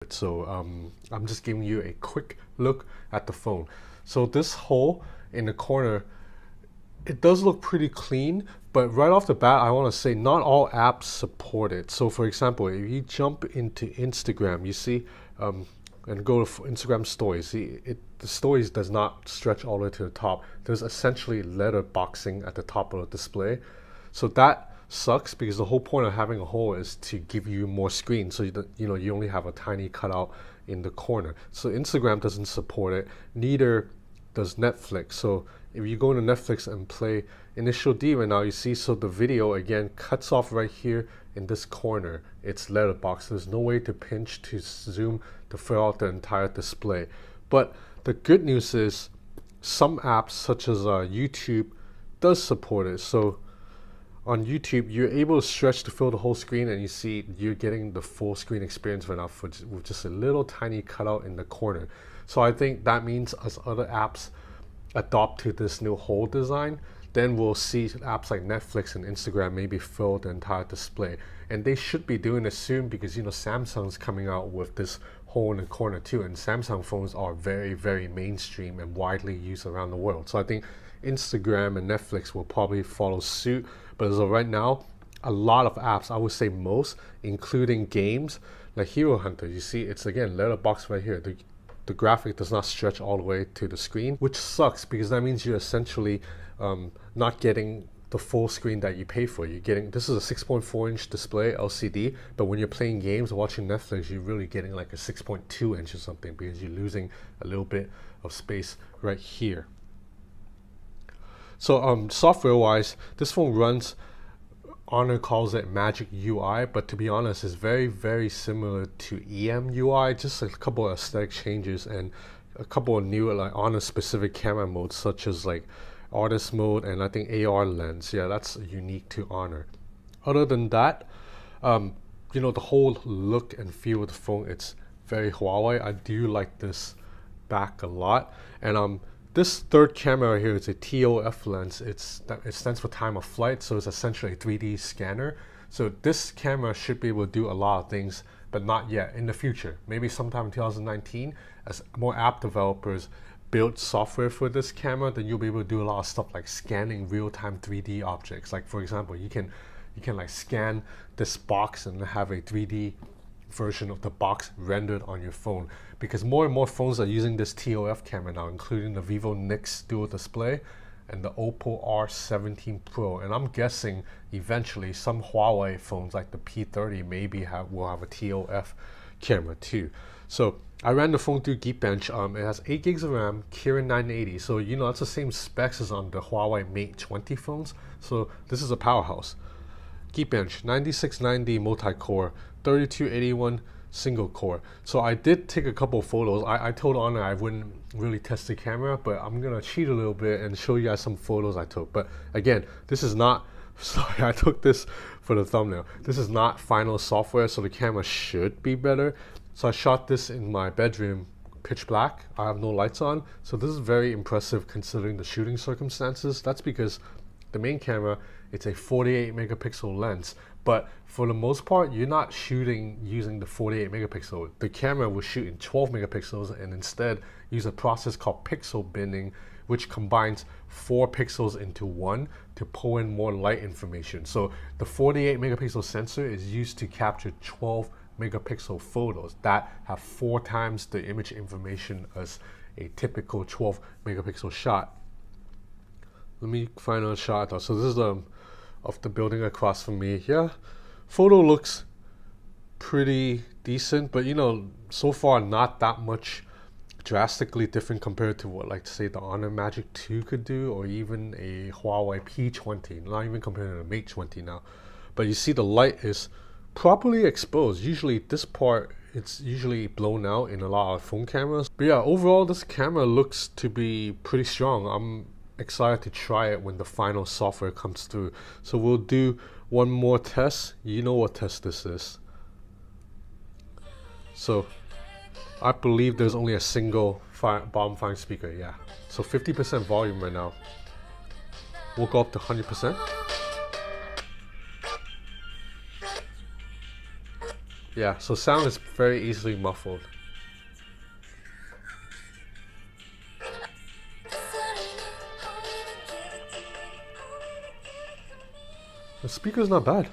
So I'm just giving you a quick look at the phone. So this hole in the corner, it does look pretty clean, but right off the bat, I want to say not all apps support it. So for example, if you jump into Instagram, you see, and go to Instagram stories, the stories does not stretch all the way to the top. There's essentially letter boxing at the top of the display. So that sucks because the whole point of having a hole is to give you more screen, so you only have a tiny cutout in the corner. So Instagram doesn't support it, neither does Netflix. So if you go into Netflix and play Initial D right now, you see, so the video again cuts off right here in this corner. It's letterbox. There's no way to pinch to zoom to fill out the entire display. But the good news is some apps such as YouTube does support it. So on YouTube, you're able to stretch to fill the whole screen, and you see you're getting the full screen experience right now with just a little tiny cutout in the corner. So I think that means as other apps adopt to this new hole design, then we'll see apps like Netflix and Instagram maybe fill the entire display. And they should be doing it soon because Samsung's coming out with this hole in the corner too, and Samsung phones are very, very mainstream and widely used around the world. So I think Instagram and Netflix will probably follow suit. But as of right now, a lot of apps, I would say most, including games like Hero Hunter, you see it's again letterbox right here. The graphic does not stretch all the way to the screen, which sucks because that means you're essentially not getting the full screen that you pay for. This is a 6.4-inch display LCD, but when you're playing games or watching Netflix, you're really getting like a 6.2-inch or something because you're losing a little bit of space right here. So software-wise, this phone runs, Honor calls it Magic UI, but to be honest, it's very, very similar to EM UI, just a couple of aesthetic changes and a couple of new like Honor-specific camera modes, such as like Artist mode and I think AR lens. Yeah, that's unique to Honor. Other than that, the whole look and feel of the phone, it's very Huawei. I do like this back a lot, and this third camera right here is a TOF lens. It stands for time of flight, so it's essentially a 3D scanner. So this camera should be able to do a lot of things, but not yet. In the future, maybe sometime in 2019, as more app developers build software for this camera, then you'll be able to do a lot of stuff like scanning real-time 3D objects. Like for example, you can like scan this box and have a 3D version of the box rendered on your phone, because more and more phones are using this TOF camera now, including the Vivo NX dual display and the Oppo R17 Pro, and I'm guessing eventually some Huawei phones like the P30 maybe will have a TOF camera too. So I ran the phone through Geekbench. It has 8 gigs of RAM, Kirin 980, so that's the same specs as on the Huawei Mate 20 phones, so this is a powerhouse. Geekbench 9690 multi-core, 3281 single core. So I did take a couple of photos. I told Honor I wouldn't really test the camera, but I'm gonna cheat a little bit and show you guys some photos I took. But again, this is not, sorry, I took this for the thumbnail. This is not final software, so the camera should be better. So I shot this in my bedroom, pitch black. I have no lights on, so this is very impressive considering the shooting circumstances. That's because the main camera, it's a 48 megapixel lens, but for the most part, you're not shooting using the 48 megapixel. The camera will shoot in 12 megapixels and instead use a process called pixel binning, which combines 4 pixels into one to pull in more light information. So the 48 megapixel sensor is used to capture 12 megapixel photos that have 4 times the image information as a typical 12 megapixel shot. Let me find a shot. So this is of the building across from me. Yeah, photo looks pretty decent, but so far not that much drastically different compared to what, like, say, the Honor Magic 2 could do, or even a Huawei P20, not even compared to the Mate 20 now. But you see the light is properly exposed. Usually this part, it's usually blown out in a lot of phone cameras. But yeah, overall this camera looks to be pretty strong. I'm excited to try it when the final software comes through. So we'll do one more test. You know what test this is. So I believe there's only a single bottom firing speaker. Yeah, so 50% volume right now. We'll go up to 100%. Yeah, so sound is very easily muffled. The speaker's not bad.